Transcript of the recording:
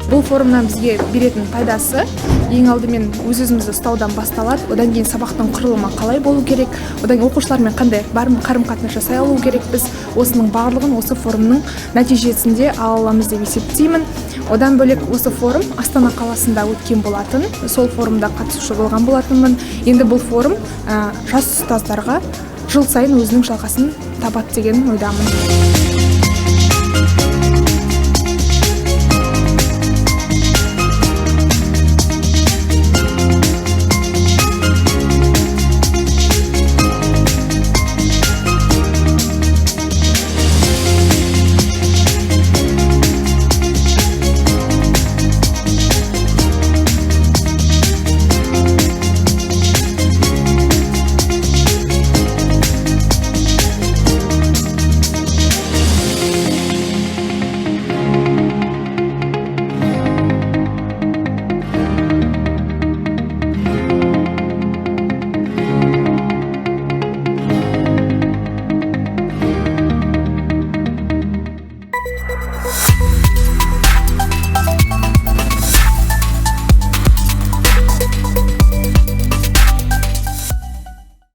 Бұл форумнан бізге беретін пайдасы ең алдымен өз-өзімізді ұстаудан басталады. Одан кейін сабақтың құрылымы қалай болу керек, одан оқушылармен қандай қарым-қатынас жасай алу керек. Біз осының барлығын осы форумның нәтижесінде ала аламыз деп есептеймін. Одан бөлек осы форум Астана қаласында өткен болатын. Сол форумда қатысушы болған болатынмын. Енді бұл форум жас ұстаздарға жыл сайын өзінің жалғасын табады деген ойдамын.